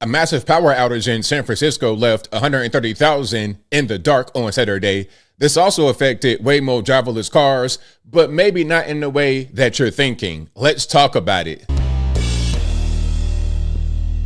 A massive power outage in San Francisco left 130,000 in the dark on Saturday. This also affected WAYMO driverless cars, but maybe not in the way that you're thinking. Let's talk about it.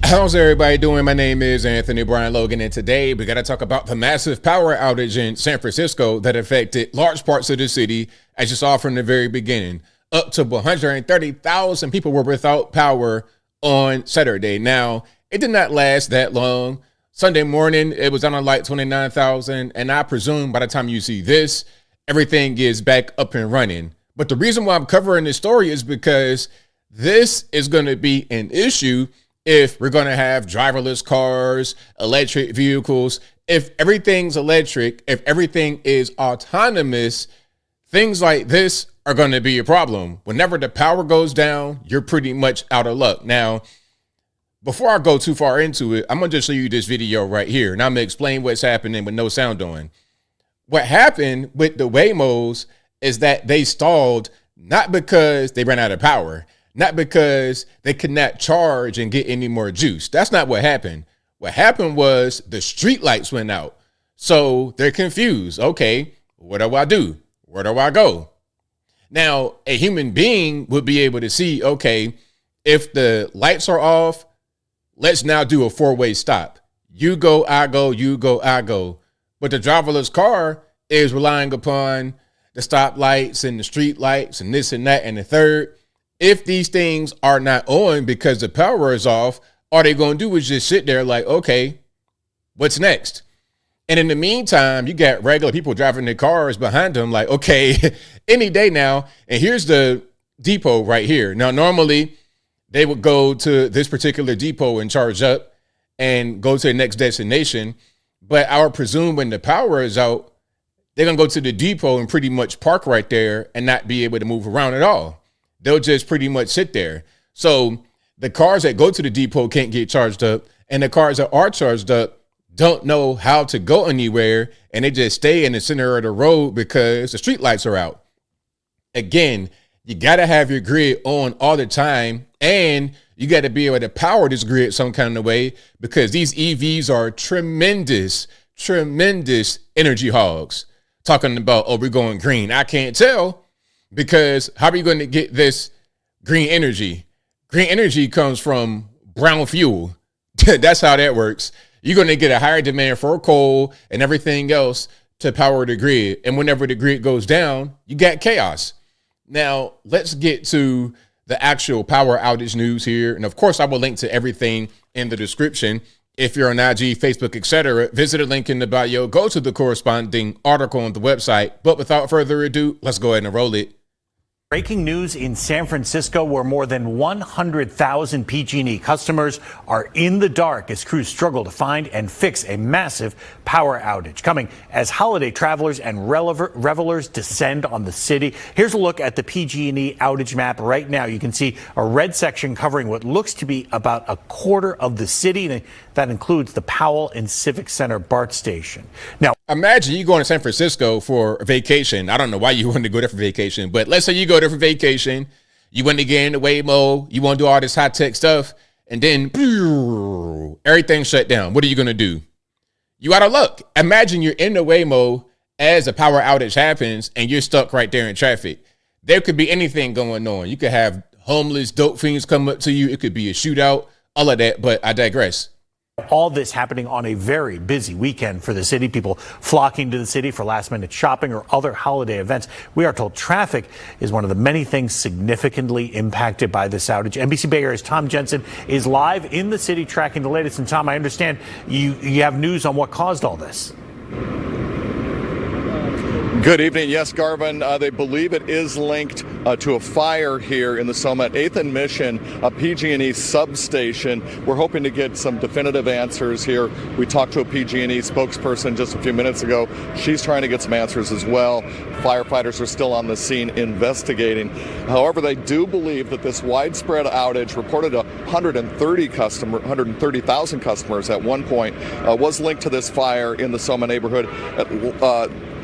How's everybody doing? My name is Anthony Brian Logan, and today we got to talk about the massive power outage in San Francisco that affected large parts of the city, as you saw from the very beginning. Up to 130,000 people were without power on Saturday. Now, it did not last that long. Sunday morning, it was down to like 29,000, and I presume by the time you see this, everything is back up and running. But the reason why I'm covering this story is because this is going to be an issue if we're going to have driverless cars, electric vehicles. If everything's electric, if everything is autonomous, things like this are going to be a problem. Whenever the power goes down, you're pretty much out of luck. Now, before I go too far into it, I'm going to just show you this video right here, and I'm going to explain what's happening with no sound on. What happened with the WAYMOs is that they stalled not because they ran out of power, not because they could not charge and get any more juice. That's not what happened. What happened was the street lights went out. So they're confused. Okay, what do I do? Where do I go? Now, a human being would be able to see, okay, if the lights are off, let's now do a four-way stop. You go, I go, you go, I go. But the driverless car is relying upon the stoplights and the street lights and this and that and the third. If these things are not on because the power is off, all they're going to do is just sit there like, okay, what's next? And in the meantime, you got regular people driving their cars behind them like, okay, any day now. And here's the depot right here. Now, normally they would go to this particular depot and charge up and go to the next destination. But I would presume when the power is out, they're going to go to the depot and pretty much park right there and not be able to move around at all. They'll just pretty much sit there. So the cars that go to the depot can't get charged up, and the cars that are charged up don't know how to go anywhere, and they just stay in the center of the road because the street lights are out. Again, you got to have your grid on all the time, and you got to be able to power this grid some kind of way because these EVs are tremendous energy hogs. Talking about, oh, we're going green. I can't tell because how are you going to get this green energy? Green energy comes from brown fuel. That's how that works. You're going to get a higher demand for coal and everything else to power the grid. And whenever the grid goes down, you got chaos. Now, let's get to the actual power outage news here. And of course, I will link to everything in the description. If you're on IG, Facebook, etc., visit a link in the bio, go to the corresponding article on the website. But without further ado, let's go ahead and roll it. Breaking news in San Francisco, where more than 100,000 PG&E customers are in the dark as crews struggle to find and fix a massive power outage. Coming as holiday travelers and revelers descend on the city. Here's a look at the PG&E outage map right now. You can see a red section covering what looks to be about a quarter of the city. That includes the Powell and Civic Center BART station. Now, imagine you going to San Francisco for a vacation. I don't know why you wanted to go there for vacation, but let's say you go there for vacation. You want to get into WAYMO. You want to do all this high-tech stuff, and then everything shut down. What are you going to do? You out of luck. Imagine you're in the WAYMO as a power outage happens, and you're stuck right there in traffic. There could be anything going on. You could have homeless dope fiends come up to you. It could be a shootout, all of that, but I digress. All this happening on a very busy weekend for the city, people flocking to the city for last-minute shopping or other holiday events. We are told traffic is one of the many things significantly impacted by this outage. NBC Bay Area's Tom Jensen is live in the city tracking the latest. And Tom, I understand you have news on what caused all this. Good evening. Yes, Garvin, they believe it is linked to a fire here in the Soma 8th and Mission, a PG&E substation. We're hoping to get some definitive answers here. We talked to a PG&E spokesperson just a few minutes ago. She's trying to get some answers as well. Firefighters are still on the scene investigating. However, they do believe that this widespread outage, reported to 130,000 customers at one point, was linked to this fire in the Soma neighborhood.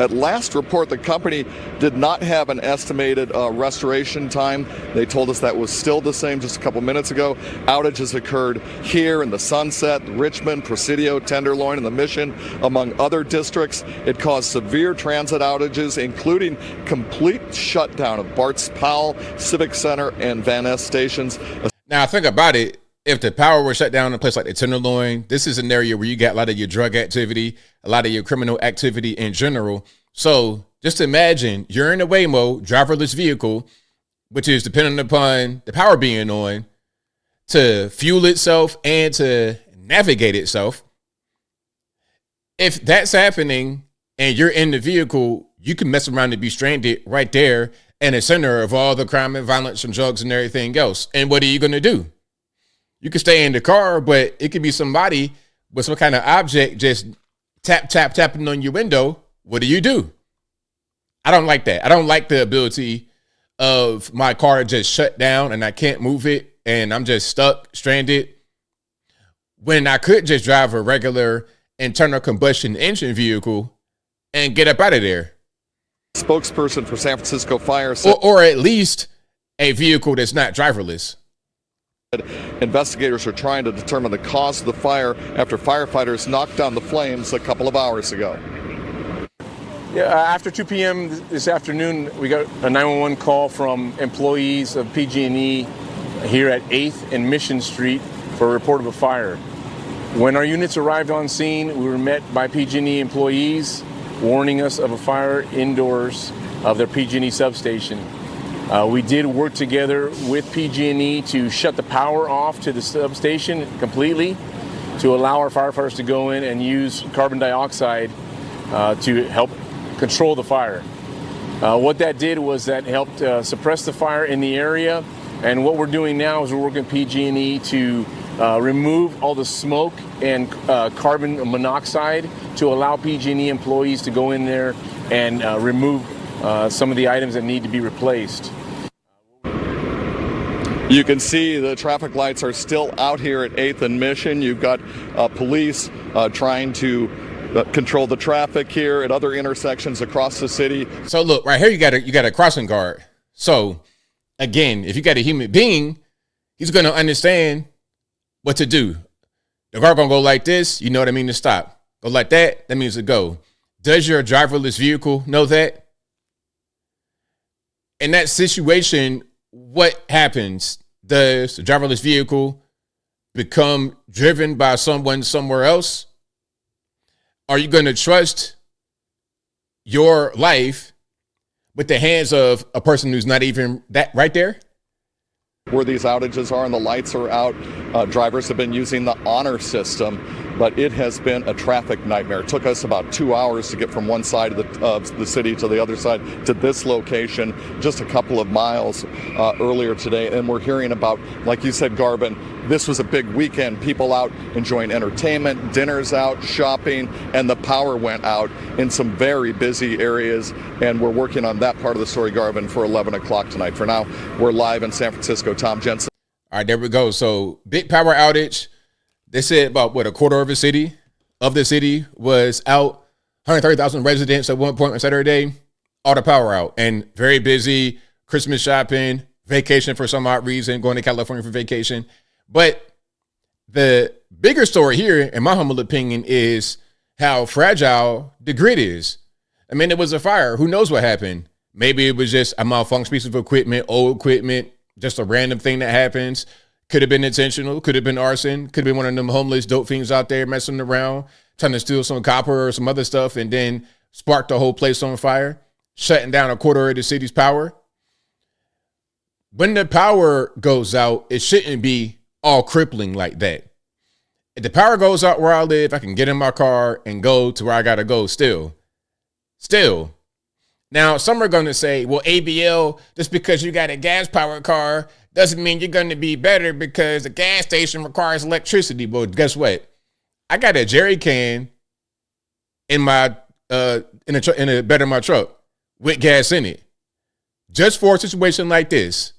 At last report, the company did not have an estimated restoration time. They told us that was still the same just a couple minutes ago. Outages occurred here in the Sunset, Richmond, Presidio, Tenderloin, and the Mission, among other districts. It caused severe transit outages, including complete shutdown of Bart's Powell, Civic Center, and Van Ness stations. Now, think about it. If the power were shut down in a place like the Tenderloin, this is an area where you got a lot of your drug activity, a lot of your criminal activity in general. So just imagine you're in a WAYMO driverless vehicle, which is dependent upon the power being on to fuel itself and to navigate itself. If that's happening and you're in the vehicle, you can mess around and be stranded right there in the center of all the crime and violence and drugs and everything else. And what are you going to do? You can stay in the car, but it could be somebody with some kind of object just tapping on your window. What do? I don't like that. I don't like the ability of my car to just shut down and I can't move it and I'm just stuck, stranded, when I could just drive a regular internal combustion engine vehicle and get up out of there. Spokesperson for San Francisco Fire said, or at least a vehicle that's not driverless. Investigators are trying to determine the cause of the fire after firefighters knocked down the flames a couple of hours ago. Yeah, after 2 p.m. this afternoon, we got a 911 call from employees of PG&E here at 8th and Mission Street for a report of a fire. When our units arrived on scene, we were met by PG&E employees warning us of a fire indoors of their PG&E substation. We did work together with PG&E to shut the power off to the substation completely to allow our firefighters to go in and use carbon dioxide to help control the fire. What that did was that helped suppress the fire in the area, and what we're doing now is we're working with PG&E to remove all the smoke and carbon monoxide to allow PG&E employees to go in there and remove some of the items that need to be replaced. You can see the traffic lights are still out here at 8th and Mission. You've got police trying to control the traffic here at other intersections across the city. So look, right here you got a crossing guard. So again, if you got a human being, he's going to understand what to do. The car going to go like this, you know what I mean, to stop. Go like that, that means to go. Does your driverless vehicle know that? In that situation, what happens? Does the driverless vehicle become driven by someone somewhere else? Are you going to trust your life with the hands of a person who's not even that right there? Where these outages are and the lights are out, drivers have been using the honor system, but it has been a traffic nightmare. It took us about 2 hours to get from one side of the city to the other side to this location, just a couple of miles earlier today. And we're hearing about, like you said, Garvin, this was a big weekend. People out enjoying entertainment, dinners out, shopping, and the power went out in some very busy areas. And we're working on that part of the story, Garvin, for 11 o'clock tonight. For now, we're live in San Francisco. Tom Jensen. All right, there we go. So big power outage. They said about a quarter of the city was out. 130,000 residents at one point on Saturday. All the power out and very busy. Christmas shopping, vacation for some odd reason, going to California for vacation. But the bigger story here, in my humble opinion, is how fragile the grid is. I mean, it was a fire. Who knows what happened? Maybe it was just a malfunctioning piece of equipment, old equipment, just a random thing that happens. Could have been intentional, could have been arson, could have been one of them homeless dope fiends out there messing around, trying to steal some copper or some other stuff and then spark the whole place on fire, shutting down a quarter of the city's power. When the power goes out, it shouldn't be all crippling like that. If the power goes out where I live, I can get in my car and go to where I got to go still. Now, some are going to say, well, ABL, just because you got a gas-powered car doesn't mean you're going to be better because the gas station requires electricity. Well, guess what? I got a jerry can in my in the bed of my truck with gas in it. Just for a situation like this.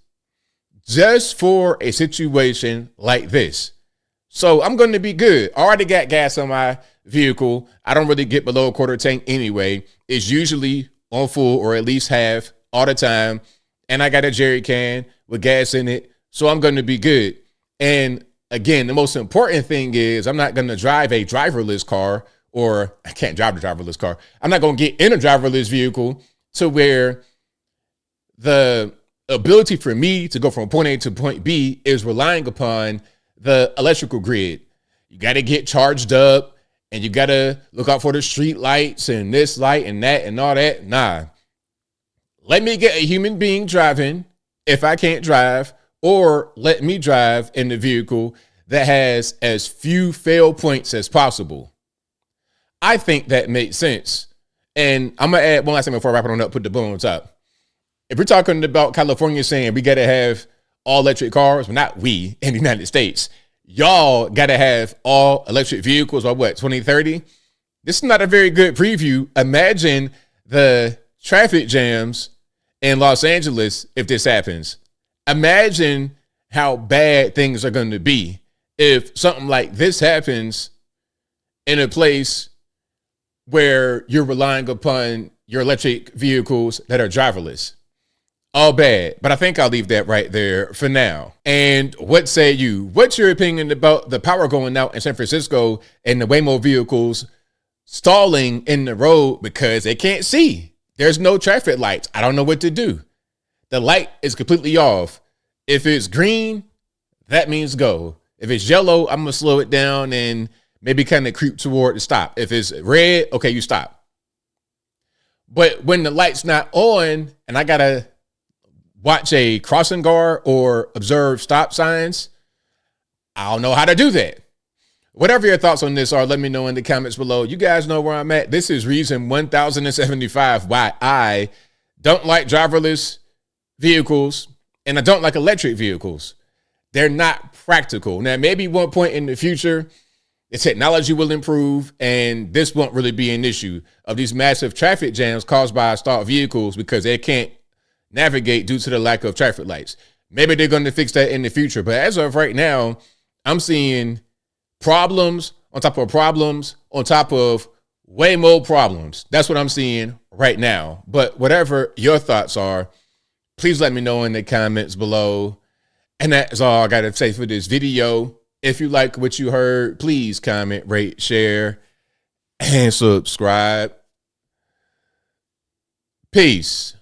So I'm going to be good. I already got gas on my vehicle. I don't really get below a quarter tank anyway. It's usually on full or at least half all the time. and I got a jerry can with gas in it, so I'm going to be good. And again, the most important thing is I'm not going to drive a driverless car, or I can't drive a driverless car. I'm not going to get in a driverless vehicle to where the ability for me to go from point A to point B is relying upon the electrical grid. You got to get charged up, and you got to look out for the street lights and this light and that and all that. Nah. Let me get a human being driving if I can't drive, or let me drive in the vehicle that has as few fail points as possible. I think that makes sense. And I'm going to add one last thing before I wrap it on up, put the bow on top. If we're talking about California saying we got to have all electric cars, well, not we in the United States, y'all got to have all electric vehicles by what, 2030? This is not a very good preview. Imagine the traffic jams in Los Angeles if this happens. Imagine how bad things are going to be if something like this happens in a place where you're relying upon your electric vehicles that are driverless. All bad, but I think I'll leave that right there for now. And what say you? What's your opinion about the power going out in San Francisco and the WAYMO vehicles stalling in the road because they can't see? There's no traffic lights. I don't know what to do. The light is completely off. If it's green, that means go. If it's yellow, I'm going to slow it down and maybe kind of creep toward the stop. If it's red, okay, you stop. But when the light's not on and I got to watch a crossing guard or observe stop signs, I don't know how to do that. Whatever your thoughts on this are, let me know in the comments below. You guys know where I'm at. This is reason 1075 why I don't like driverless vehicles and I don't like electric vehicles. They're not practical. Now, maybe one point in the future, the technology will improve and this won't really be an issue of these massive traffic jams caused by stalled vehicles because they can't navigate due to the lack of traffic lights. Maybe they're going to fix that in the future. But as of right now, I'm seeing problems on top of problems on top of way more problems. That's what I'm seeing right now. But whatever your thoughts are, please let me know in the comments below. And that's all I got to say for this video. If you like what you heard, please comment, rate, share, and subscribe. Peace.